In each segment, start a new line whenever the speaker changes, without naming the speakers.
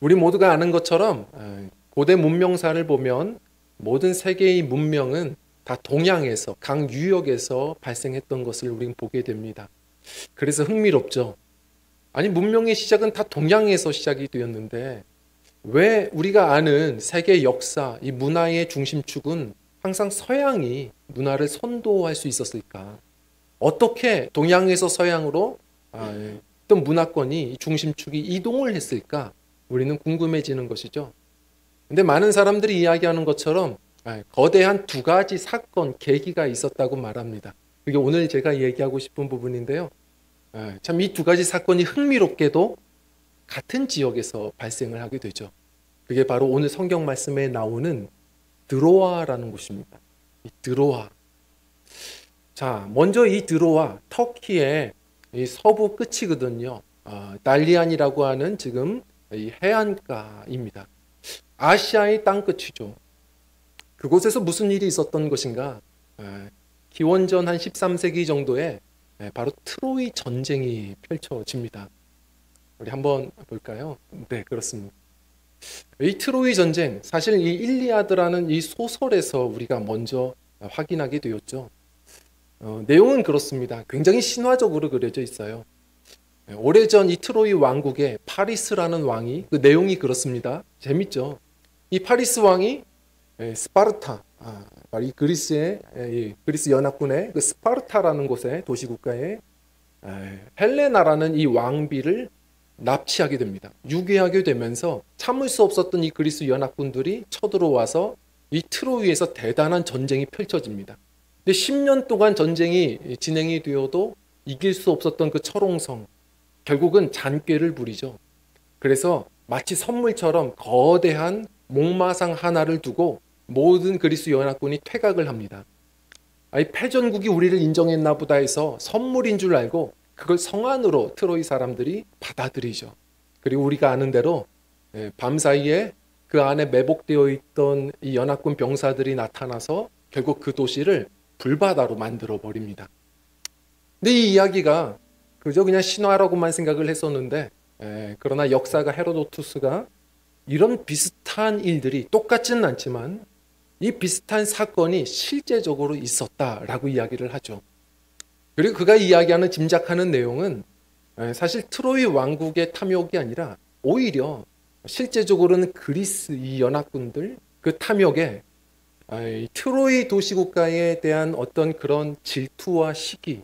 우리 모두가 아는 것처럼 고대 문명사를 보면 모든 세계의 문명은 다 동양에서, 강 유역에서 발생했던 것을 우리는 보게 됩니다. 그래서 흥미롭죠. 아니, 문명의 시작은 다 동양에서 시작이 되었는데 왜 우리가 아는 세계 역사, 이 문화의 중심축은 항상 서양이 문화를 선도할 수 있었을까? 어떻게 동양에서 서양으로 어떤 문화권이 중심축이 이동을 했을까? 우리는 궁금해지는 것이죠. 근데 많은 사람들이 이야기하는 것처럼 거대한 두 가지 사건, 계기가 있었다고 말합니다. 그게 오늘 제가 얘기하고 싶은 부분인데요. 참 이 두 가지 사건이 흥미롭게도 같은 지역에서 발생을 하게 되죠. 그게 바로 오늘 성경 말씀에 나오는 드로아라는 곳입니다. 이 드로아. 자, 먼저 이 드로아, 터키의 이 서부 끝이거든요. 달리안이라고 하는 지금 이 해안가입니다. 아시아의 땅끝이죠. 그곳에서 무슨 일이 있었던 것인가? 기원전 한 13세기 정도에 바로 트로이 전쟁이 펼쳐집니다. 우리 한번 볼까요? 네, 그렇습니다. 이 트로이 전쟁, 사실 이 일리아드라는 이 소설에서 우리가 먼저 확인하게 되었죠. 내용은 그렇습니다. 굉장히 신화적으로 그려져 있어요. 오래전 이 트로이 왕국에 파리스라는 왕이, 그 내용이 그렇습니다. 재밌죠? 이 파리스 왕이 스파르타, 바로 이 그리스 연합군의 그 스파르타라는 곳에 도시국가에 헬레나라는 이 왕비를 납치하게 됩니다. 유괴하게 되면서 참을 수 없었던 이 그리스 연합군들이 쳐들어와서 이 트로이에서 대단한 전쟁이 펼쳐집니다. 근데 10년 동안 전쟁이 진행이 되어도 이길 수 없었던 그 철옹성, 결국은 잔꾀를 부리죠. 그래서 마치 선물처럼 거대한 목마상 하나를 두고 모든 그리스 연합군이 퇴각을 합니다. 아니, 패전국이 우리를 인정했나 보다 해서 선물인 줄 알고 그걸 성안으로 트로이 사람들이 받아들이죠. 그리고 우리가 아는 대로 밤사이에 그 안에 매복되어 있던 이 연합군 병사들이 나타나서 결국 그 도시를 불바다로 만들어 버립니다. 근데 이 이야기가 그저 그냥 신화라고만 생각을 했었는데 그러나 역사가 헤로도투스가 이런 비슷한 일들이 똑같지는 않지만 이 비슷한 사건이 실제적으로 있었다라고 이야기를 하죠. 그리고 그가 이야기하는 짐작하는 내용은 사실 트로이 왕국의 탐욕이 아니라 오히려 실제적으로는 그리스 이 연합군들 그 탐욕에 트로이 도시국가에 대한 어떤 그런 질투와 시기,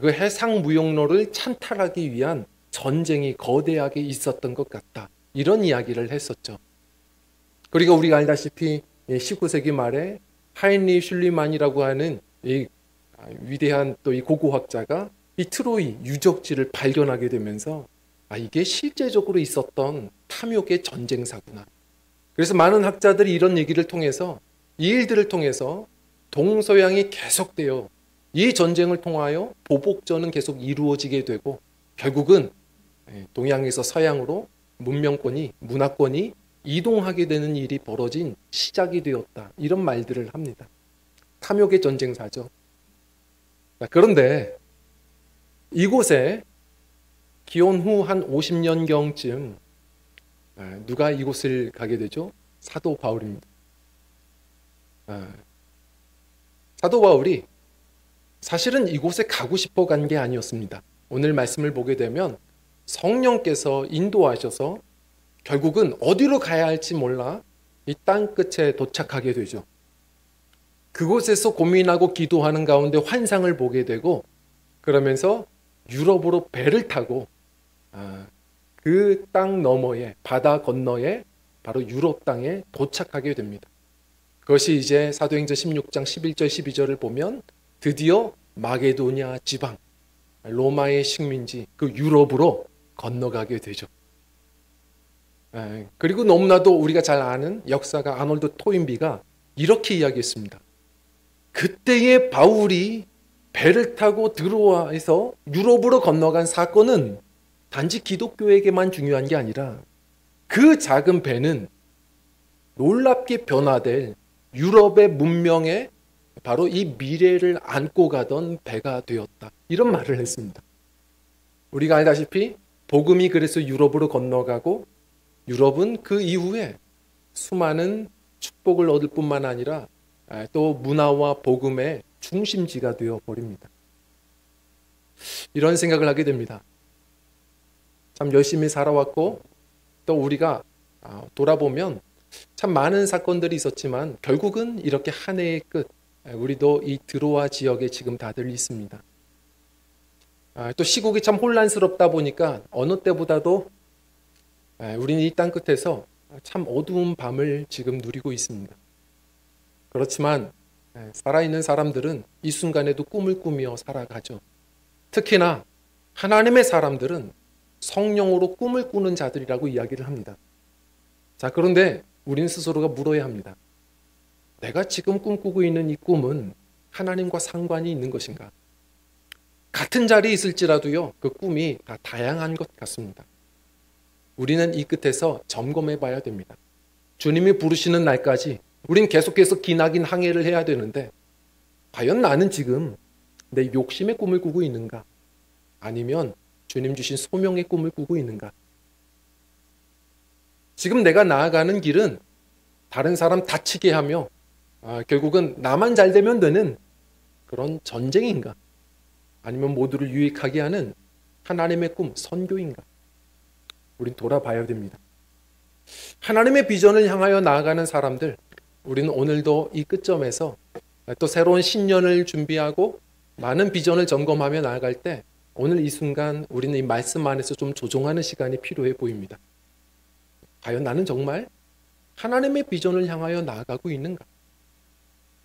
그 해상 무역로를 찬탈하기 위한 전쟁이 거대하게 있었던 것 같다. 이런 이야기를 했었죠. 그리고 우리가 알다시피 19세기 말에 하인리 슐리만이라고 하는 이 위대한 또 이 고고학자가 이 트로이 유적지를 발견하게 되면서 이게 실제적으로 있었던 탐욕의 전쟁사구나. 그래서 많은 학자들이 이런 얘기를 통해서 이 일들을 통해서 동서양이 계속되어 이 전쟁을 통하여 보복전은 계속 이루어지게 되고 결국은 동양에서 서양으로 문명권이 문화권이 이동하게 되는 일이 벌어진 시작이 되었다. 이런 말들을 합니다. 탐욕의 전쟁사죠. 그런데 이곳에 기원 후 한 50년경쯤 누가 이곳을 가게 되죠? 사도 바울입니다. 사도 바울이 사실은 이곳에 가고 싶어 간 게 아니었습니다. 오늘 말씀을 보게 되면 성령께서 인도하셔서 결국은 어디로 가야 할지 몰라 이 땅 끝에 도착하게 되죠. 그곳에서 고민하고 기도하는 가운데 환상을 보게 되고 그러면서 유럽으로 배를 타고 그 땅 너머에 바다 건너에 바로 유럽 땅에 도착하게 됩니다. 그것이 이제 사도행전 16장 11절 12절을 보면 드디어 마게도냐 지방 로마의 식민지 그 유럽으로 건너가게 되죠. 그리고 너무나도 우리가 잘 아는 역사가 아놀드 토인비가 이렇게 이야기했습니다. 그때의 바울이 배를 타고 드로아에서 유럽으로 건너간 사건은 단지 기독교에게만 중요한 게 아니라 그 작은 배는 놀랍게 변화될 유럽의 문명에 바로 이 미래를 안고 가던 배가 되었다. 이런 말을 했습니다. 우리가 알다시피 복음이 그래서 유럽으로 건너가고 유럽은 그 이후에 수많은 축복을 얻을 뿐만 아니라 또 문화와 복음의 중심지가 되어 버립니다. 이런 생각을 하게 됩니다. 참 열심히 살아왔고 또 우리가 돌아보면 참 많은 사건들이 있었지만 결국은 이렇게 한 해의 끝, 우리도 이 드로아 지역에 지금 다들 있습니다. 또 시국이 참 혼란스럽다 보니까 어느 때보다도 우리는 이 땅 끝에서 참 어두운 밤을 지금 누리고 있습니다. 그렇지만 살아있는 사람들은 이 순간에도 꿈을 꾸며 살아가죠. 특히나 하나님의 사람들은 성령으로 꿈을 꾸는 자들이라고 이야기를 합니다. 자, 그런데 우리는 스스로가 물어야 합니다. 내가 지금 꿈꾸고 있는 이 꿈은 하나님과 상관이 있는 것인가? 같은 자리에 있을지라도요, 그 꿈이 다 다양한 것 같습니다. 우리는 이 끝에서 점검해 봐야 됩니다. 주님이 부르시는 날까지 우린 계속해서 기나긴 항해를 해야 되는데 과연 나는 지금 내 욕심의 꿈을 꾸고 있는가? 아니면 주님 주신 소명의 꿈을 꾸고 있는가? 지금 내가 나아가는 길은 다른 사람 다치게 하며 결국은 나만 잘 되면 되는 그런 전쟁인가? 아니면 모두를 유익하게 하는 하나님의 꿈, 선교인가? 우린 돌아봐야 됩니다. 하나님의 비전을 향하여 나아가는 사람들, 우리는 오늘도 이 끝점에서 또 새로운 신년을 준비하고 많은 비전을 점검하며 나아갈 때 오늘 이 순간 우리는 이 말씀 안에서 좀 조정하는 시간이 필요해 보입니다. 과연 나는 정말 하나님의 비전을 향하여 나아가고 있는가?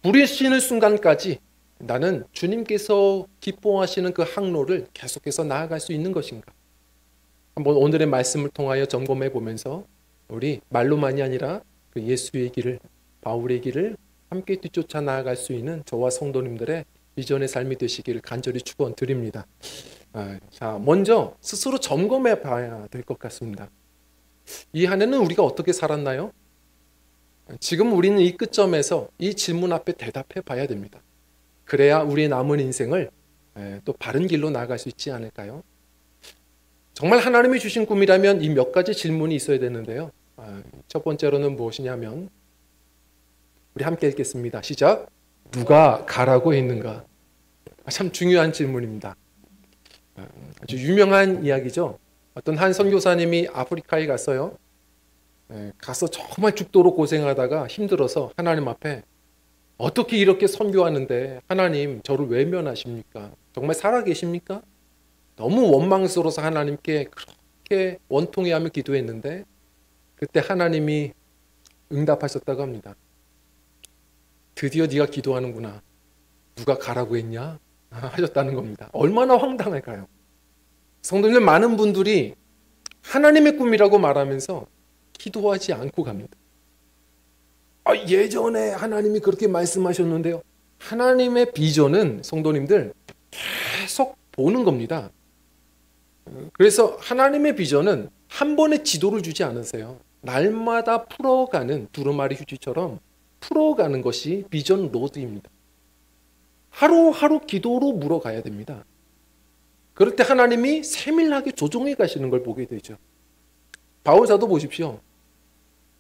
부르시는 순간까지 나는 주님께서 기뻐하시는 그 항로를 계속해서 나아갈 수 있는 것인가? 한번 오늘의 말씀을 통하여 점검해 보면서 우리 말로만이 아니라 그 예수의 길을, 바울의 길을 함께 뒤쫓아 나아갈 수 있는 저와 성도님들의 비전의 삶이 되시기를 간절히 축원드립니다. 자, 먼저 스스로 점검해 봐야 될 것 같습니다. 이 한 해는 우리가 어떻게 살았나요? 지금 우리는 이 끝점에서 이 질문 앞에 대답해 봐야 됩니다. 그래야 우리의 남은 인생을 또 바른 길로 나아갈 수 있지 않을까요? 정말 하나님이 주신 꿈이라면 이 몇 가지 질문이 있어야 되는데요. 첫 번째로는 무엇이냐면 우리 함께 읽겠습니다. 시작. 누가 가라고 했는가? 참 중요한 질문입니다. 아주 유명한 이야기죠. 어떤 한 선교사님이 아프리카에 갔어요. 가서 정말 죽도록 고생하다가 힘들어서 하나님 앞에 어떻게 이렇게 선교하는데 하나님 저를 외면하십니까? 정말 살아계십니까? 너무 원망스러워서 하나님께 그렇게 원통해하며 기도했는데 그때 하나님이 응답하셨다고 합니다. 드디어 네가 기도하는구나. 누가 가라고 했냐? 하셨다는 겁니다. 얼마나 황당할까요? 성도님들 많은 분들이 하나님의 꿈이라고 말하면서 기도하지 않고 갑니다. 예전에 하나님이 그렇게 말씀하셨는데요. 하나님의 비전은 성도님들 계속 보는 겁니다. 그래서 하나님의 비전은 한 번에 지도를 주지 않으세요. 날마다 풀어가는 두루마리 휴지처럼 풀어가는 것이 비전 로드입니다. 하루하루 기도로 물어가야 됩니다. 그럴 때 하나님이 세밀하게 조정해 가시는 걸 보게 되죠. 바울 사도 보십시오.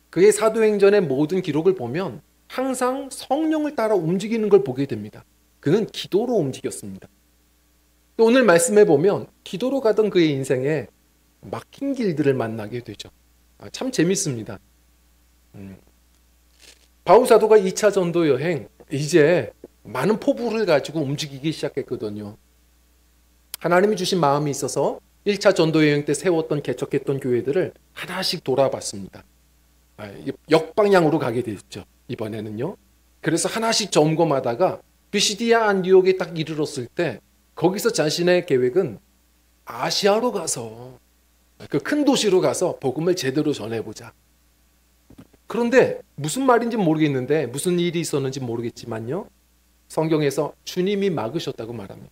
그의 사도행전의 모든 기록을 보면 항상 성령을 따라 움직이는 걸 보게 됩니다. 그는 기도로 움직였습니다. 또 오늘 말씀해 보면 기도로 가던 그의 인생에 막힌 길들을 만나게 되죠. 참 재밌습니다. 바울 사도가 2차 전도 여행 이제 많은 포부를 가지고 움직이기 시작했거든요. 하나님이 주신 마음이 있어서 1차 전도 여행 때 세웠던 개척했던 교회들을 하나씩 돌아봤습니다. 역방향으로 가게 됐죠. 이번에는요. 그래서 하나씩 점검하다가 비시디아 안디옥에 딱 이르렀을 때 거기서 자신의 계획은 아시아로 가서 그 큰 도시로 가서 복음을 제대로 전해보자. 그런데 무슨 말인지 모르겠는데 무슨 일이 있었는지 모르겠지만요. 성경에서 주님이 막으셨다고 말합니다.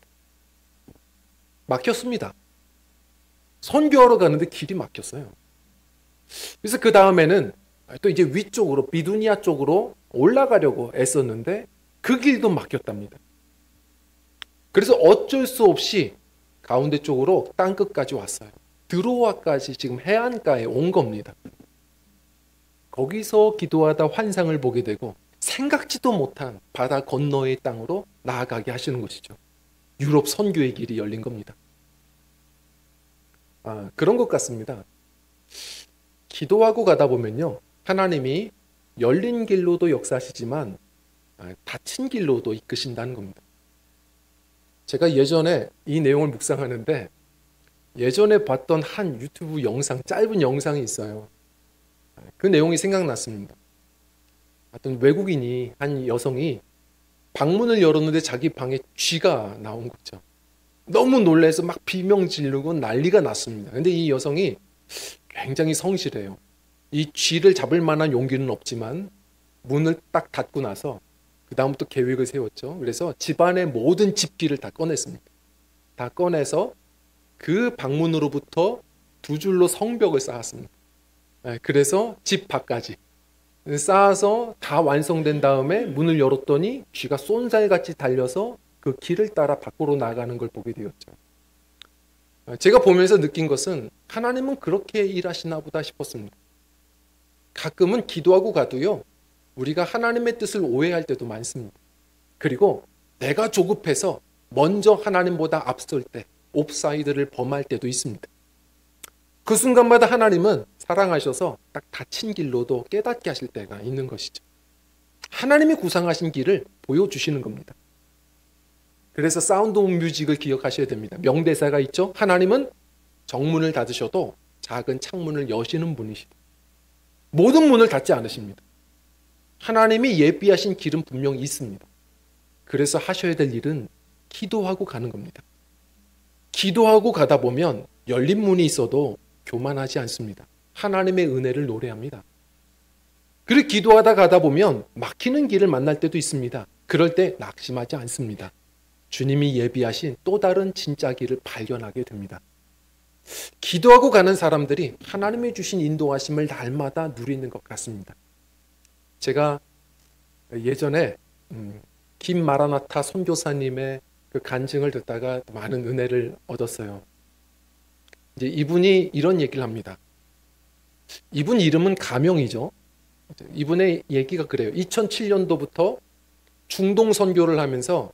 막혔습니다. 선교하러 가는데 길이 막혔어요. 그래서 그 다음에는 또 이제 위쪽으로 비두니아 쪽으로 올라가려고 애썼는데 그 길도 막혔답니다. 그래서 어쩔 수 없이 가운데 쪽으로 땅끝까지 왔어요. 드로아까지 지금 해안가에 온 겁니다. 거기서 기도하다 환상을 보게 되고 생각지도 못한 바다 건너의 땅으로 나아가게 하시는 것이죠. 유럽 선교의 길이 열린 겁니다. 그런 것 같습니다. 기도하고 가다 보면요, 하나님이 열린 길로도 역사하시지만 닫힌 길로도 이끄신다는 겁니다. 제가 예전에 이 내용을 묵상하는데 예전에 봤던 한 유튜브 영상, 짧은 영상이 있어요. 그 내용이 생각났습니다. 어떤 외국인이, 한 여성이 방문을 열었는데 자기 방에 쥐가 나온 거죠. 너무 놀라서 막 비명 지르고 난리가 났습니다. 근데 이 여성이 굉장히 성실해요. 이 쥐를 잡을 만한 용기는 없지만 문을 딱 닫고 나서 그 다음부터 계획을 세웠죠. 그래서 집안의 모든 집기를 다 꺼냈습니다. 다 꺼내서 그 방문으로부터 2줄로 성벽을 쌓았습니다. 그래서 집 밖까지 쌓아서 다 완성된 다음에 문을 열었더니 쥐가 쏜살같이 달려서 그 길을 따라 밖으로 나가는 걸 보게 되었죠. 제가 보면서 느낀 것은 하나님은 그렇게 일하시나 보다 싶었습니다. 가끔은 기도하고 가도요, 우리가 하나님의 뜻을 오해할 때도 많습니다. 그리고 내가 조급해서 먼저 하나님보다 앞설 때 옵사이드를 범할 때도 있습니다. 그 순간마다 하나님은 사랑하셔서 딱 닫힌 길로도 깨닫게 하실 때가 있는 것이죠. 하나님이 구상하신 길을 보여주시는 겁니다. 그래서 사운드 오브 뮤직을 기억하셔야 됩니다. 명대사가 있죠. 하나님은 정문을 닫으셔도 작은 창문을 여시는 분이시다. 모든 문을 닫지 않으십니다. 하나님이 예비하신 길은 분명히 있습니다. 그래서 하셔야 될 일은 기도하고 가는 겁니다. 기도하고 가다 보면 열린 문이 있어도 교만하지 않습니다. 하나님의 은혜를 노래합니다. 그리고 기도하다 가다 보면 막히는 길을 만날 때도 있습니다. 그럴 때 낙심하지 않습니다. 주님이 예비하신 또 다른 진짜 길을 발견하게 됩니다. 기도하고 가는 사람들이 하나님이 주신 인도하심을 날마다 누리는 것 같습니다. 제가 예전에 김마라나타 선교사님의 그 간증을 듣다가 많은 은혜를 얻었어요. 이제 이분이 이런 얘기를 합니다. 이분 이름은 가명이죠. 이분의 얘기가 그래요. 2007년도부터 중동 선교를 하면서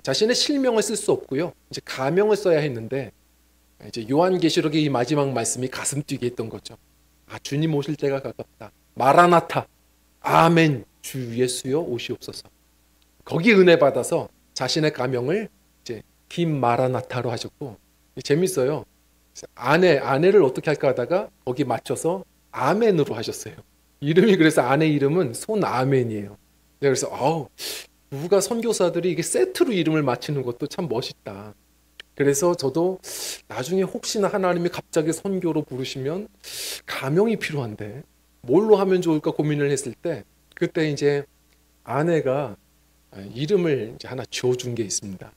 자신의 실명을 쓸 수 없고요. 이제 가명을 써야 했는데 이제 요한계시록의 이 마지막 말씀이 가슴 뛰게 했던 거죠. 주님 오실 때가 가깝다. 마라나타. 아멘. 주 예수여 오시옵소서. 거기 은혜 받아서 자신의 가명을 이제 김마라나타로 하셨고, 재밌어요. 아내를 어떻게 할까 하다가 거기 맞춰서 아멘으로 하셨어요. 이름이 그래서 아내 이름은 손아멘이에요. 그래서 누가 선교사들이 이게 세트로 이름을 맞추는 것도 참 멋있다. 그래서 저도 나중에 혹시나 하나님이 갑자기 선교로 부르시면 가명이 필요한데 뭘로 하면 좋을까 고민을 했을 때 그때 이제 아내가 이름을 이제 하나 지어준 게 있습니다.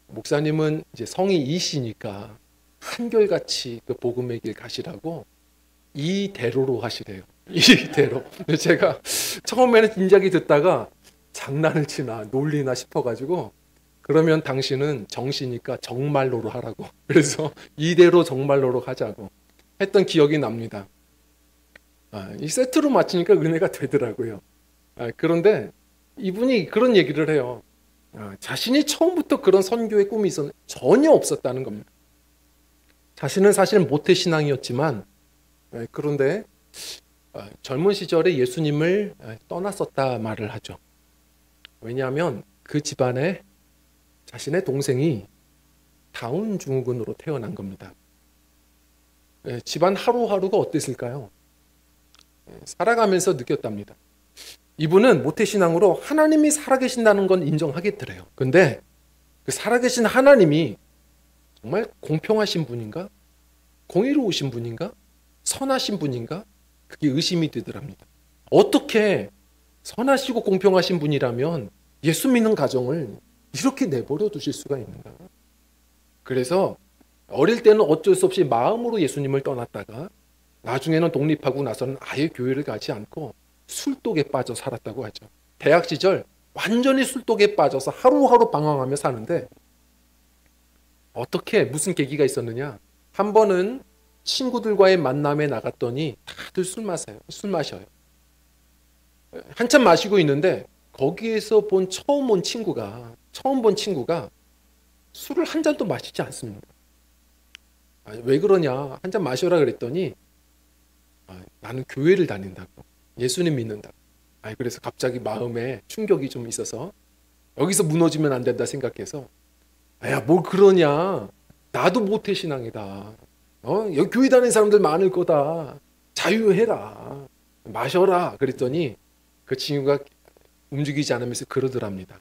목사님은 이제 성이 이시니까 한결같이 그 복음의 길 가시라고 이대로로 하시래요. 이대로. 제가 처음에는 진작에 듣다가 장난을 치나 놀리나 싶어가지고 그러면 당신은 정시니까 정말로로 하라고. 그래서 이대로 정말로로 하자고 했던 기억이 납니다. 이 세트로 맞추니까 은혜가 되더라고요. 그런데 이분이 그런 얘기를 해요. 자신이 처음부터 그런 선교의 꿈이 전혀 없었다는 겁니다. 자신은 사실 모태신앙이었지만 그런데 젊은 시절에 예수님을 떠났었다 말을 하죠. 왜냐하면 그 집안에 자신의 동생이 다운 증후군으로 태어난 겁니다. 집안 하루하루가 어땠을까요? 살아가면서 느꼈답니다. 이분은 모태신앙으로 하나님이 살아계신다는 건 인정하겠더래요. 근데 그 살아계신 하나님이 정말 공평하신 분인가? 공의로우신 분인가? 선하신 분인가? 그게 의심이 되더랍니다. 어떻게 선하시고 공평하신 분이라면 예수 믿는 가정을 이렇게 내버려 두실 수가 있는가? 그래서 어릴 때는 어쩔 수 없이 마음으로 예수님을 떠났다가 나중에는 독립하고 나서는 아예 교회를 가지 않고 술독에 빠져 살았다고 하죠. 대학 시절 완전히 술독에 빠져서 하루하루 방황하며 사는데 어떻게 무슨 계기가 있었느냐? 한 번은 친구들과의 만남에 나갔더니 다들 술 마셔요. 한참 마시고 있는데 거기에서 처음 본 친구가 술을 한 잔도 마시지 않습니다. 왜 그러냐? 한 잔 마셔라 그랬더니 나는 교회를 다닌다고. 예수님 믿는다. 그래서 갑자기 마음에 충격이 좀 있어서 여기서 무너지면 안 된다 생각해서 야, 뭘 그러냐? 나도 모태신앙이다. 여기 교회 다니는 사람들 많을 거다. 자유해라. 마셔라. 그랬더니 그 친구가 움직이지 않으면서 그러더랍니다.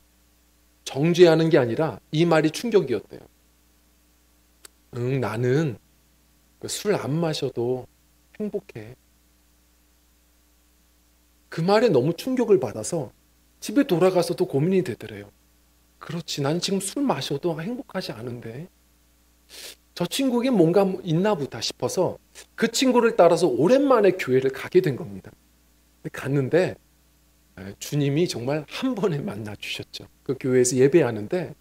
정죄하는 게 아니라 이 말이 충격이었대요. 나는 술 안 마셔도 행복해. 그 말에 너무 충격을 받아서 집에 돌아가서도 고민이 되더래요. 그렇지, 나는 지금 술 마셔도 행복하지 않은데 저 친구에게 뭔가 있나 보다 싶어서 그 친구를 따라서 오랜만에 교회를 가게 된 겁니다. 갔는데 주님이 정말 한 번에 만나 주셨죠. 그 교회에서 예배하는데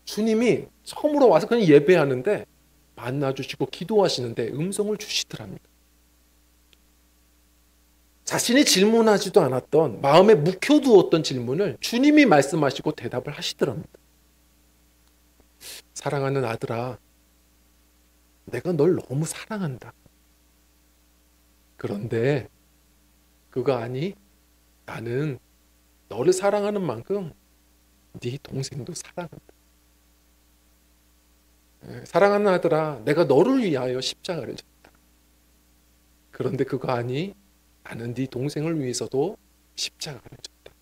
주님이 처음으로 와서 그냥 예배하는데 만나 주시고 기도하시는데 음성을 주시더랍니다. 자신이 질문하지도 않았던 마음에 묵혀두었던 질문을 주님이 말씀하시고 대답을 하시더랍니다. 사랑하는 아들아, 내가 널 너무 사랑한다. 그런데 그거 아니? 나는 너를 사랑하는 만큼 네 동생도 사랑한다. 사랑하는 아들아, 내가 너를 위하여 십자가를 졌다. 그런데 그거 아니? 나는 네 동생을 위해서도 십자가를 졌다.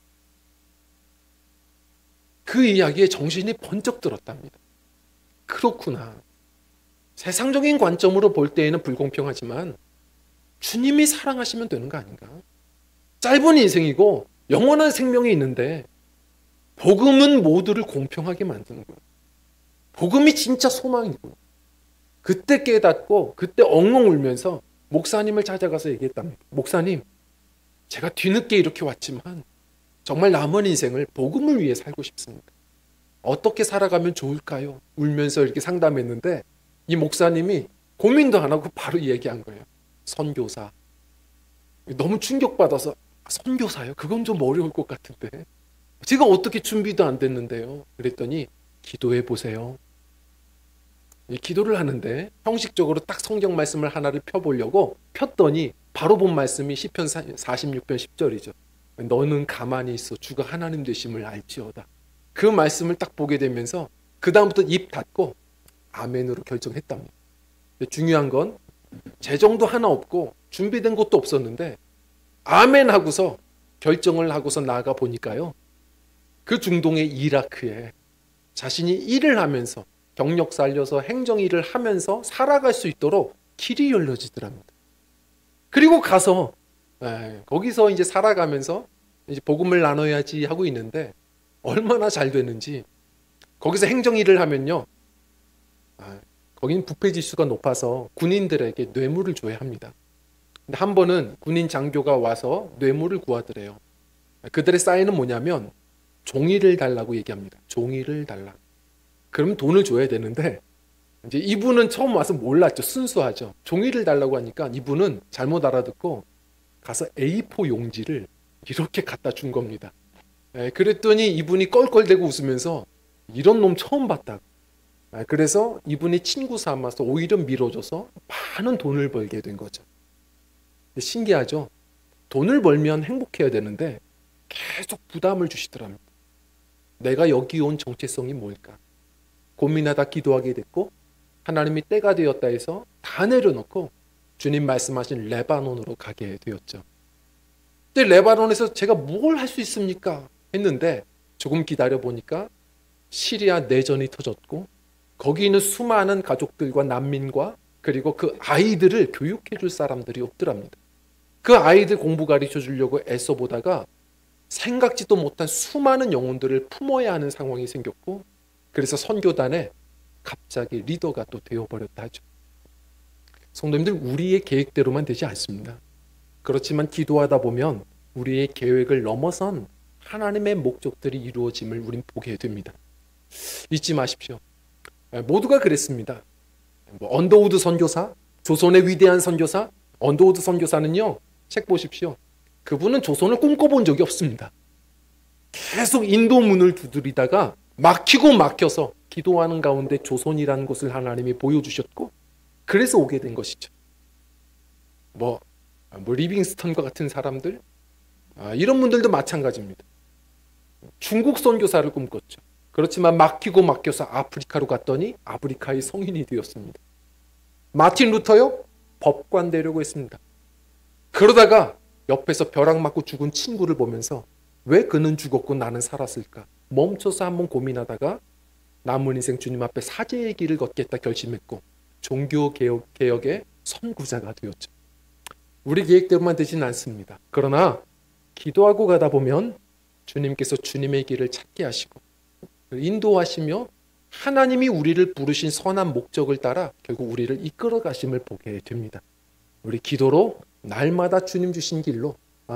그 이야기에 정신이 번쩍 들었답니다. 그렇구나. 세상적인 관점으로 볼 때에는 불공평하지만 주님이 사랑하시면 되는 거 아닌가? 짧은 인생이고 영원한 생명이 있는데 복음은 모두를 공평하게 만드는 거예요. 복음이 진짜 소망이고 그때 깨닫고 그때 엉엉 울면서 목사님을 찾아가서 얘기했답니다. 목사님, 제가 뒤늦게 이렇게 왔지만 정말 남은 인생을 복음을 위해 살고 싶습니다. 어떻게 살아가면 좋을까요? 울면서 이렇게 상담했는데 이 목사님이 고민도 안 하고 바로 얘기한 거예요. 선교사. 너무 충격받아서 선교사요? 그건 좀 어려울 것 같은데 제가 어떻게 준비도 안 됐는데요. 그랬더니 기도해 보세요. 기도를 하는데 형식적으로 딱 성경 말씀을 하나를 펴보려고 폈더니 바로 본 말씀이 시편 46편 10절이죠. 너는 가만히 있어 주가 하나님 되심을 알지어다. 그 말씀을 딱 보게 되면서 그 다음부터 입 닫고 아멘으로 결정했답니다. 중요한 건 재정도 하나 없고 준비된 것도 없었는데 아멘 하고서 결정을 하고서 나아가 보니까요. 그 중동의 이라크에 자신이 일을 하면서 경력 살려서 행정 일을 하면서 살아갈 수 있도록 길이 열려지더랍니다. 그리고 가서 거기서 이제 살아가면서 이제 복음을 나눠야지 하고 있는데 얼마나 잘 되는지 거기서 행정 일을 하면요. 거기는 부패 지수가 높아서 군인들에게 뇌물을 줘야 합니다. 근데 한 번은 군인 장교가 와서 뇌물을 구하더래요. 그들의 사인은 뭐냐면 종이를 달라고 얘기합니다. 종이를 달라. 그럼 돈을 줘야 되는데 이제 이분은 처음 와서 몰랐죠. 순수하죠. 종이를 달라고 하니까 이분은 잘못 알아듣고 가서 A4 용지를 이렇게 갖다 준 겁니다. 그랬더니 이분이 껄껄대고 웃으면서 이런 놈 처음 봤다고. 그래서 이분이 친구 삼아서 오히려 밀어줘서 많은 돈을 벌게 된 거죠. 신기하죠? 돈을 벌면 행복해야 되는데 계속 부담을 주시더랍니다. 내가 여기 온 정체성이 뭘까? 고민하다 기도하게 됐고 하나님이 때가 되었다 해서 다 내려놓고 주님 말씀하신 레바논으로 가게 되었죠. 근데 레바논에서 제가 뭘 할 수 있습니까? 했는데 조금 기다려 보니까 시리아 내전이 터졌고 거기 있는 수많은 가족들과 난민과 그리고 그 아이들을 교육해 줄 사람들이 없더랍니다. 그 아이들 공부 가르쳐 주려고 애써 보다가 생각지도 못한 수많은 영혼들을 품어야 하는 상황이 생겼고 그래서 선교단에 갑자기 리더가 또 되어버렸다 하죠. 성도님들, 우리의 계획대로만 되지 않습니다. 그렇지만 기도하다 보면 우리의 계획을 넘어선 하나님의 목적들이 이루어짐을 우린 보게 됩니다. 잊지 마십시오. 모두가 그랬습니다. 언더우드 선교사, 조선의 위대한 선교사 언더우드 선교사는요, 책 보십시오. 그분은 조선을 꿈꿔본 적이 없습니다. 계속 인도문을 두드리다가 막히고 막혀서 기도하는 가운데 조선이라는 곳을 하나님이 보여주셨고, 그래서 오게 된 것이죠. 리빙스턴과 같은 사람들, 이런 분들도 마찬가지입니다. 중국 선교사를 꿈꿨죠. 그렇지만 막히고 막혀서 아프리카로 갔더니 아프리카의 성인이 되었습니다. 마틴 루터요, 법관 되려고 했습니다. 그러다가 옆에서 벼락 맞고 죽은 친구를 보면서 왜 그는 죽었고 나는 살았을까 멈춰서 한번 고민하다가 남은 인생 주님 앞에 사죄의 길을 걷겠다 결심했고 종교개혁의 선구자가 되었죠. 우리 계획대로만 되지는 않습니다. 그러나 기도하고 가다 보면 주님께서 주님의 길을 찾게 하시고 인도하시며 하나님이 우리를 부르신 선한 목적을 따라 결국 우리를 이끌어 가심을 보게 됩니다. 우리 기도로 날마다 주님 주신 길로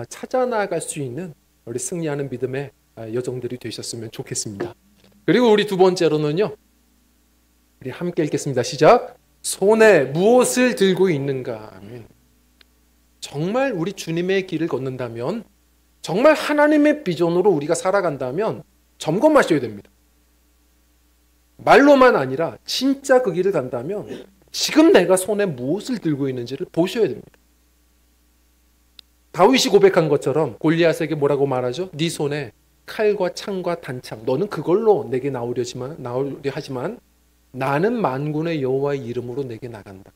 찾아 나아갈 수 있는 우리 승리하는 믿음의 여정들이 되셨으면 좋겠습니다. 그리고 우리 두 번째로는요, 우리 함께 읽겠습니다. 시작. 손에 무엇을 들고 있는가. 아멘. 정말 우리 주님의 길을 걷는다면, 정말 하나님의 비전으로 우리가 살아간다면 점검하셔야 됩니다. 말로만 아니라 진짜 그 길을 간다면 지금 내가 손에 무엇을 들고 있는지를 보셔야 됩니다. 다윗이 고백한 것처럼 골리앗에게 뭐라고 말하죠? 네 손에 칼과 창과 단창, 너는 그걸로 내게 나오려 하지만 나는 만군의 여호와의 이름으로 내게 나간다.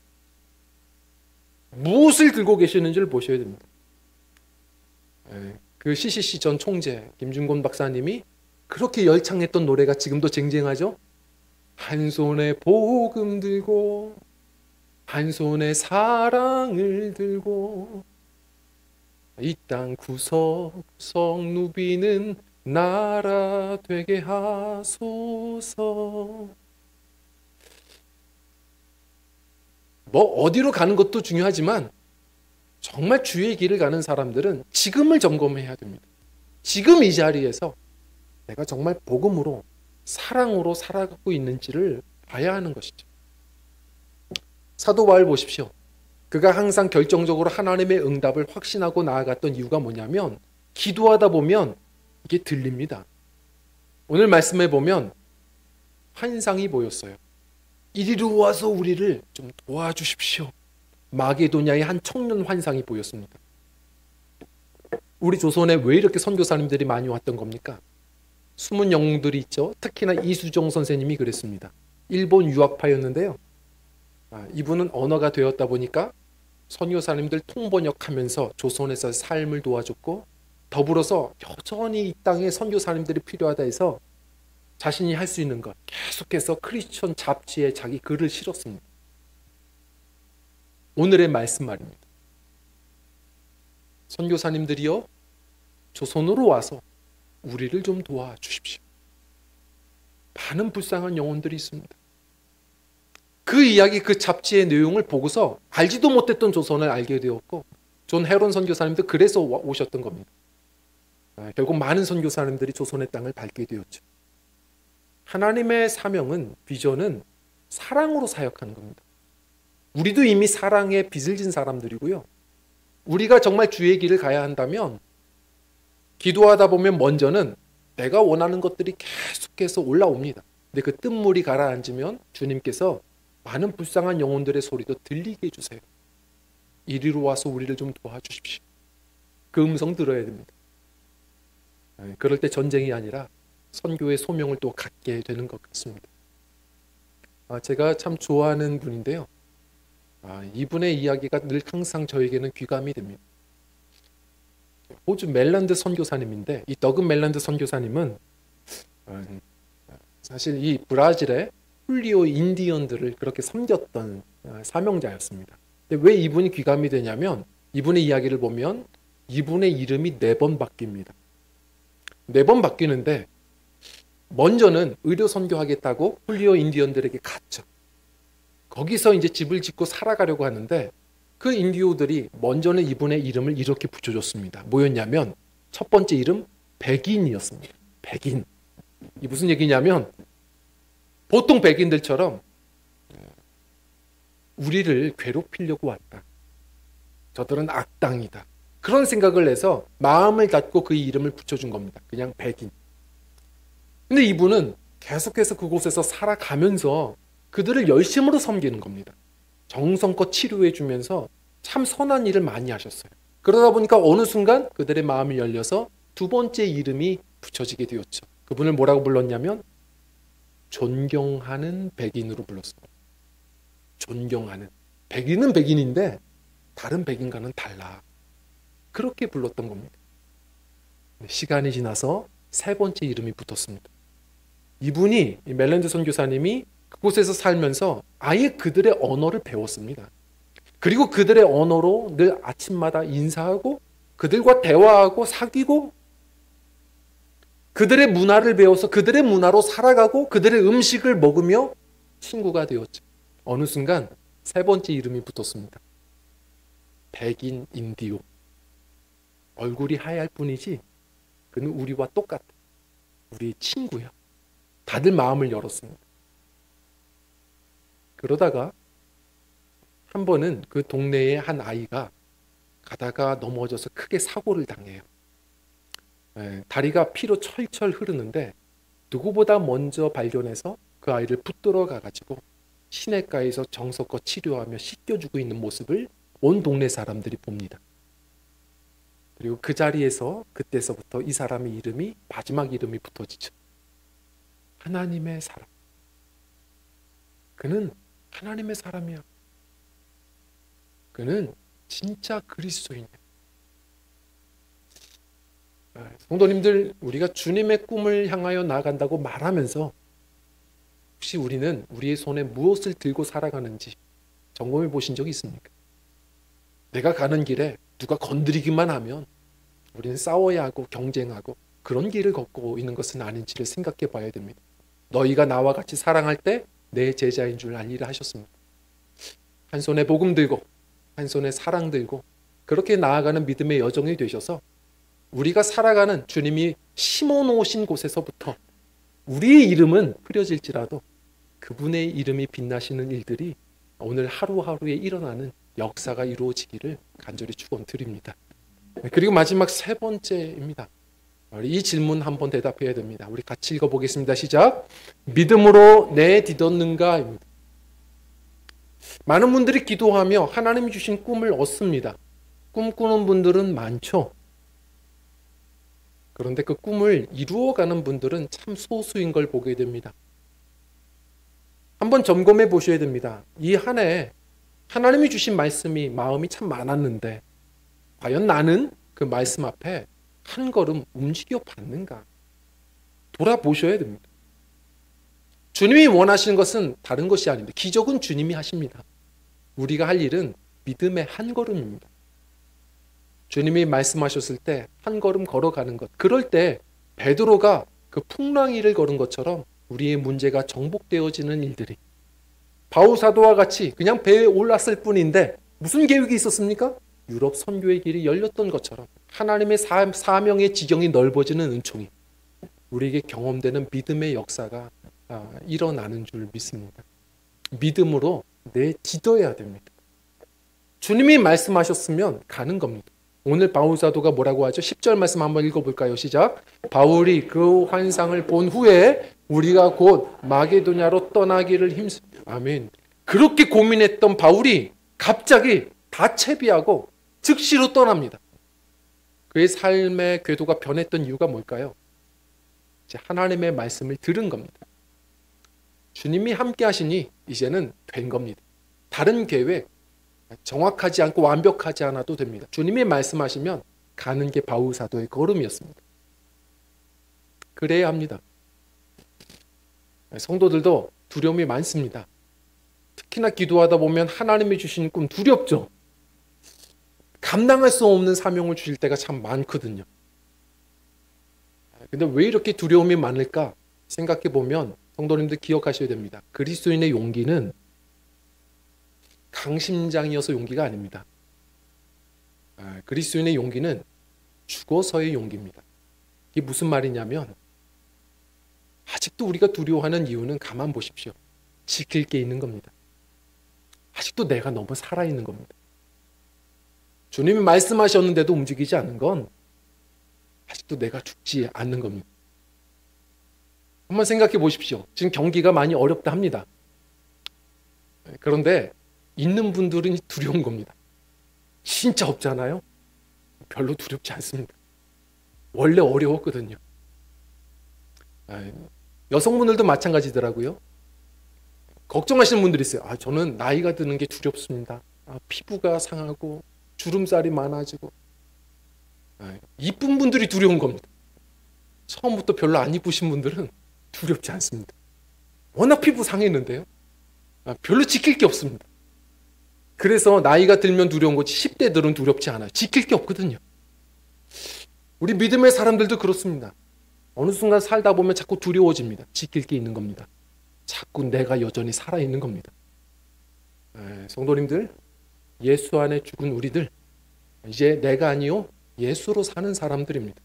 무엇을 들고 계시는지를 보셔야 됩니다. 그 CCC 전 총재 김준곤 박사님이 그렇게 열창했던 노래가 지금도 쟁쟁하죠? 한 손에 복음 들고 한 손에 사랑을 들고 이 땅 구석구석 누비는 나라 되게 하소서. 어디로 가는 것도 중요하지만 정말 주의 길을 가는 사람들은 지금을 점검해야 됩니다. 지금 이 자리에서 내가 정말 복음으로 사랑으로 살아가고 있는지를 봐야 하는 것이죠. 사도 바울 보십시오. 그가 항상 결정적으로 하나님의 응답을 확신하고 나아갔던 이유가 뭐냐면 기도하다 보면 이게 들립니다. 오늘 말씀해 보면 환상이 보였어요. 이리로 와서 우리를 좀 도와주십시오. 마게도냐의 한 청년 환상이 보였습니다. 우리 조선에 왜 이렇게 선교사님들이 많이 왔던 겁니까? 숨은 영웅들이 있죠. 특히나 이수종 선생님이 그랬습니다. 일본 유학파였는데요. 이분은 언어가 되었다 보니까 선교사님들 통번역하면서 조선에서 삶을 도와줬고 더불어서 여전히 이 땅에 선교사님들이 필요하다 해서 자신이 할 수 있는 것 계속해서 크리스천 잡지에 자기 글을 실었습니다. 오늘의 말씀 말입니다. 선교사님들이요, 조선으로 와서 우리를 좀 도와주십시오. 많은 불쌍한 영혼들이 있습니다. 그 이야기, 그 잡지의 내용을 보고서 알지도 못했던 조선을 알게 되었고 존 헤론 선교사님도 그래서 오셨던 겁니다. 결국 많은 선교사님들이 조선의 땅을 밟게 되었죠. 하나님의 사명은, 비전은 사랑으로 사역하는 겁니다. 우리도 이미 사랑에 빚을 진 사람들이고요. 우리가 정말 주의 길을 가야 한다면 기도하다 보면 먼저는 내가 원하는 것들이 계속해서 올라옵니다. 근데 그 뜬물이 가라앉으면 주님께서 많은 불쌍한 영혼들의 소리도 들리게 해주세요. 이리로 와서 우리를 좀 도와주십시오. 그 음성 들어야 됩니다. 그럴 때 전쟁이 아니라 선교의 소명을 또 갖게 되는 것 같습니다. 제가 참 좋아하는 분인데요. 이분의 이야기가 늘 항상 저에게는 귀감이 됩니다. 호주 멜란드 선교사님인데 이 더그 멜란드 선교사님은 사실 이 브라질의 훌리오 인디언들을 그렇게 섬겼던 사명자였습니다. 근데 왜 이분이 귀감이 되냐면 이분의 이야기를 보면 이분의 이름이 4번 바뀝니다. 4번 바뀌는데 먼저는 의료 선교하겠다고 훌리오 인디언들에게 갔죠. 거기서 이제 집을 짓고 살아가려고 하는데 그 인디오들이 먼저는 이분의 이름을 이렇게 붙여줬습니다. 뭐였냐면 첫 번째 이름 백인이었습니다. 백인. 이 무슨 얘기냐면 보통 백인들처럼 우리를 괴롭히려고 왔다. 저들은 악당이다. 그런 생각을 해서 마음을 닫고 그 이름을 붙여준 겁니다. 그냥 백인. 근데 이분은 계속해서 그곳에서 살아가면서 그들을 열심으로 섬기는 겁니다. 정성껏 치료해 주면서 참 선한 일을 많이 하셨어요. 그러다 보니까 어느 순간 그들의 마음이 열려서 두 번째 이름이 붙여지게 되었죠. 그분을 뭐라고 불렀냐면 존경하는 백인으로 불렀어요. 존경하는. 백인은 백인인데 다른 백인과는 달라. 그렇게 불렀던 겁니다. 시간이 지나서 세 번째 이름이 붙었습니다. 이분이 멜랜드 선교사님이 그곳에서 살면서 아예 그들의 언어를 배웠습니다. 그리고 그들의 언어로 늘 아침마다 인사하고 그들과 대화하고 사귀고 그들의 문화를 배워서 그들의 문화로 살아가고 그들의 음식을 먹으며 친구가 되었죠. 어느 순간 세 번째 이름이 붙었습니다. 백인 인디오. 얼굴이 하얄 뿐이지 그는 우리와 똑같아. 우리의 친구야. 다들 마음을 열었습니다. 그러다가 한 번은 그 동네의 한 아이가 가다가 넘어져서 크게 사고를 당해요. 다리가 피로 철철 흐르는데 누구보다 먼저 발견해서 그 아이를 붙들어 가가지고 시내가에서 정성껏 치료하며 씻겨주고 있는 모습을 온 동네 사람들이 봅니다. 그리고 그 자리에서 그때서부터 이 사람의 이름이 마지막 이름이 붙어지죠. 하나님의 사람. 그는 하나님의 사람이야. 그는 진짜 그리스도인이야. 성도님들, 우리가 주님의 꿈을 향하여 나아간다고 말하면서 혹시 우리는 우리의 손에 무엇을 들고 살아가는지 점검해 보신 적이 있습니까? 내가 가는 길에 누가 건드리기만 하면 우리는 싸워야 하고 경쟁하고 그런 길을 걷고 있는 것은 아닌지를 생각해 봐야 됩니다. 너희가 나와 같이 사랑할 때 내 제자인 줄 알리라 하셨습니다. 한 손에 복음 들고 한 손에 사랑 들고 그렇게 나아가는 믿음의 여정이 되셔서 우리가 살아가는 주님이 심어놓으신 곳에서부터 우리의 이름은 흐려질지라도 그분의 이름이 빛나시는 일들이 오늘 하루하루에 일어나는 역사가 이루어지기를 간절히 축원드립니다. 그리고 마지막 세 번째입니다. 이 질문 한번 대답해야 됩니다. 우리 같이 읽어보겠습니다. 시작. 믿음으로 내딛었는가? 많은 분들이 기도하며 하나님이 주신 꿈을 얻습니다. 꿈꾸는 분들은 많죠. 그런데 그 꿈을 이루어가는 분들은 참 소수인 걸 보게 됩니다. 한번 점검해 보셔야 됩니다. 이 한 해 하나님이 주신 말씀이 마음이 참 많았는데 과연 나는 그 말씀 앞에 한 걸음 움직여 봤는가? 돌아보셔야 됩니다. 주님이 원하시는 것은 다른 것이 아닙니다. 기적은 주님이 하십니다. 우리가 할 일은 믿음의 한 걸음입니다. 주님이 말씀하셨을 때 한 걸음 걸어가는 것. 그럴 때 베드로가 그 풍랑이를 걸은 것처럼 우리의 문제가 정복되어지는 일들이 바울 사도와 같이 그냥 배에 올랐을 뿐인데 무슨 계획이 있었습니까? 유럽 선교의 길이 열렸던 것처럼 하나님의 사명의 지경이 넓어지는 은총이 우리에게 경험되는 믿음의 역사가 일어나는 줄 믿습니다. 믿음으로 내딛어야 됩니다. 주님이 말씀하셨으면 가는 겁니다. 오늘 바울 사도가 뭐라고 하죠? 10절 말씀 한번 읽어볼까요? 시작. 바울이 그 환상을 본 후에 우리가 곧 마게도냐로 떠나기를 아멘. 그렇게 고민했던 바울이 갑자기 다 채비하고 즉시로 떠납니다. 그의 삶의 궤도가 변했던 이유가 뭘까요? 이제 하나님의 말씀을 들은 겁니다. 주님이 함께 하시니 이제는 된 겁니다. 다른 계획, 정확하지 않고 완벽하지 않아도 됩니다. 주님이 말씀하시면 가는 게 바울 사도의 걸음이었습니다. 그래야 합니다. 성도들도 두려움이 많습니다. 특히나 기도하다 보면 하나님이 주신 꿈 두렵죠. 감당할 수 없는 사명을 주실 때가 참 많거든요. 근데 왜 이렇게 두려움이 많을까 생각해 보면 성도님들 기억하셔야 됩니다. 그리스도인의 용기는 강심장이어서 용기가 아닙니다. 그리스도인의 용기는 죽어서의 용기입니다. 이게 무슨 말이냐면 아직도 우리가 두려워하는 이유는 가만 보십시오. 지킬 게 있는 겁니다. 아직도 내가 너무 살아있는 겁니다. 주님이 말씀하셨는데도 움직이지 않는 건 아직도 내가 죽지 않는 겁니다. 한번 생각해 보십시오. 지금 경기가 많이 어렵다 합니다. 그런데 있는 분들은 두려운 겁니다. 진짜 없잖아요. 별로 두렵지 않습니다. 원래 어려웠거든요. 여성분들도 마찬가지더라고요. 걱정하시는 분들이 있어요. 저는 나이가 드는 게 두렵습니다. 피부가 상하고 주름살이 많아지고. 이쁜 분들이 두려운 겁니다. 처음부터 별로 안 이쁘신 분들은 두렵지 않습니다. 워낙 피부 상했는데요. 별로 지킬 게 없습니다. 그래서 나이가 들면 두려운 거지 10대들은 두렵지 않아요. 지킬 게 없거든요. 우리 믿음의 사람들도 그렇습니다. 어느 순간 살다 보면 자꾸 두려워집니다. 지킬 게 있는 겁니다. 자꾸 내가 여전히 살아있는 겁니다. 성도님들, 예수 안에 죽은 우리들, 이제 내가 아니요 예수로 사는 사람들입니다.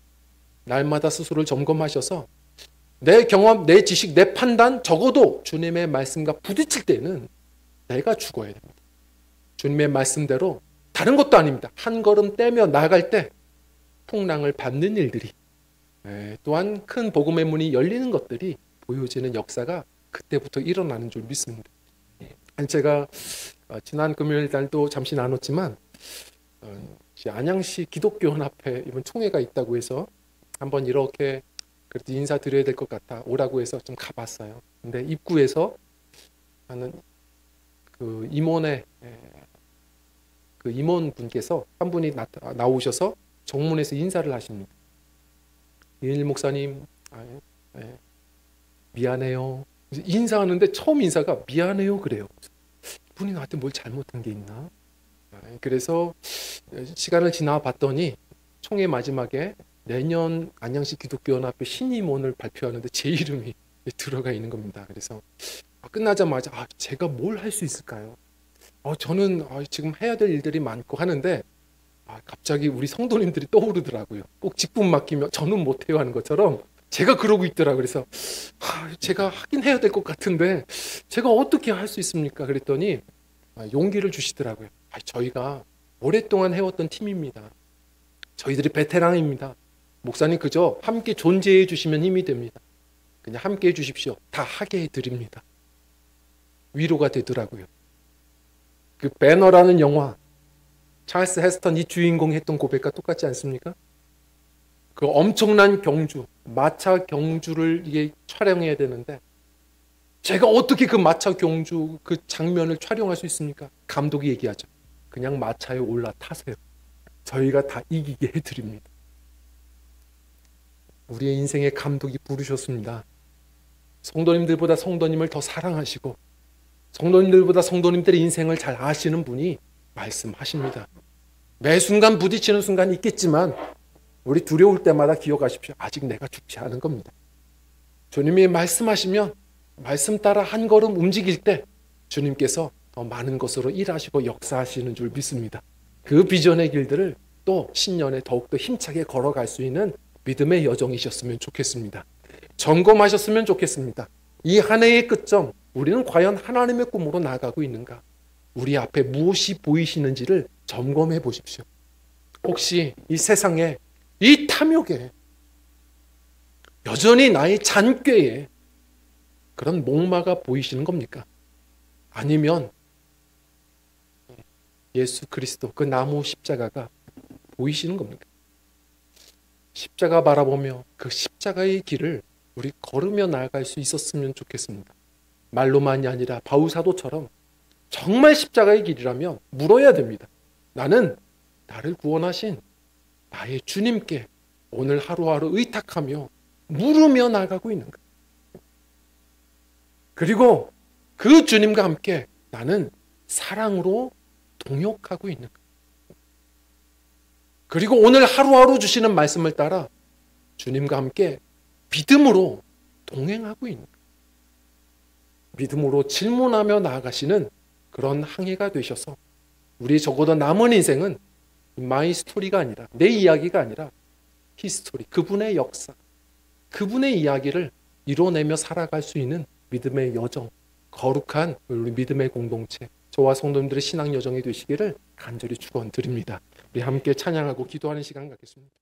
날마다 스스로를 점검하셔서 내 경험, 내 지식, 내 판단, 적어도 주님의 말씀과 부딪힐 때는 내가 죽어야 됩니다. 주님의 말씀대로 다른 것도 아닙니다. 한 걸음 떼며 나아갈 때 풍랑을 밟는 일들이, 또한 큰 복음의 문이 열리는 것들이 보여지는 역사가 그때부터 일어나는 줄 믿습니다. 제가 지난 금요일 날도 잠시 나눴지만 안양시 기독교연합회 이번 총회가 있다고 해서 한번 이렇게 그래도 인사드려야 될 것 같아 오라고 해서 좀 가봤어요. 근데 입구에서 하는 그 임원의 그 임원분께서 한 분이 나오셔서 정문에서 인사를 하십니다. 이은일 목사님, 미안해요. 인사하는데 처음 인사가 미안해요 그래요. 이분이 나한테 뭘 잘못한 게 있나? 그래서 시간을 지나 봤더니 총회 마지막에 내년 안양시 기독교연합회 신임원을 발표하는데 제 이름이 들어가 있는 겁니다. 그래서 끝나자마자 제가 뭘 할 수 있을까요? 저는 지금 해야 될 일들이 많고 하는데 갑자기 우리 성도님들이 떠오르더라고요. 꼭 직분 맡기면 저는 못해요 하는 것처럼 제가 그러고 있더라고요. 그래서 제가 하긴 해야 될 것 같은데 제가 어떻게 할 수 있습니까? 그랬더니 용기를 주시더라고요. 저희가 오랫동안 해왔던 팀입니다. 저희들이 베테랑입니다. 목사님 그저 함께 존재해 주시면 힘이 됩니다. 그냥 함께 해주십시오. 다 하게 해드립니다. 위로가 되더라고요. 그 배너라는 영화 찰스 헤스턴 이 주인공이 했던 고백과 똑같지 않습니까? 그 엄청난 경주, 마차 경주를 이게 촬영해야 되는데 제가 어떻게 그 마차 경주 그 장면을 촬영할 수 있습니까? 감독이 얘기하죠. 그냥 마차에 올라타세요. 저희가 다 이기게 해드립니다. 우리의 인생의 감독이 부르셨습니다. 성도님들보다 성도님을 더 사랑하시고 성도님들보다 성도님들의 인생을 잘 아시는 분이 말씀하십니다. 매 순간 부딪히는 순간이 있겠지만 우리 두려울 때마다 기억하십시오. 아직 내가 죽지 않은 겁니다. 주님이 말씀하시면 말씀 따라 한 걸음 움직일 때 주님께서 더 많은 것으로 일하시고 역사하시는 줄 믿습니다. 그 비전의 길들을 또 신년에 더욱더 힘차게 걸어갈 수 있는 믿음의 여정이셨으면 좋겠습니다. 점검하셨으면 좋겠습니다. 이 한 해의 끝점, 우리는 과연 하나님의 꿈으로 나아가고 있는가? 우리 앞에 무엇이 보이시는지를 점검해 보십시오. 혹시 이 세상에, 이 탐욕에, 여전히 나의 잔꾀에 그런 목마가 보이시는 겁니까? 아니면 예수 그리스도 그 나무 십자가가 보이시는 겁니까? 십자가 바라보며 그 십자가의 길을 우리 걸으며 나아갈 수 있었으면 좋겠습니다. 말로만이 아니라 바울 사도처럼 정말 십자가의 길이라면 물어야 됩니다. 나는 나를 구원하신 나의 주님께 오늘 하루하루 의탁하며 물으며 나아가고 있는가? 그리고 그 주님과 함께 나는 사랑으로 동역하고 있는가? 그리고 오늘 하루하루 주시는 말씀을 따라 주님과 함께 믿음으로 동행하고 있는가? 믿음으로 질문하며 나아가시는 그런 항해가 되셔서 우리 적어도 남은 인생은 마이 스토리가 아니라 내 이야기가 아니라 히스토리, 그분의 역사, 그분의 이야기를 이뤄내며 살아갈 수 있는 믿음의 여정, 거룩한 우리 믿음의 공동체 저와 성도님들의 신앙 여정이 되시기를 간절히 축원드립니다. 우리 함께 찬양하고 기도하는 시간 갖겠습니다.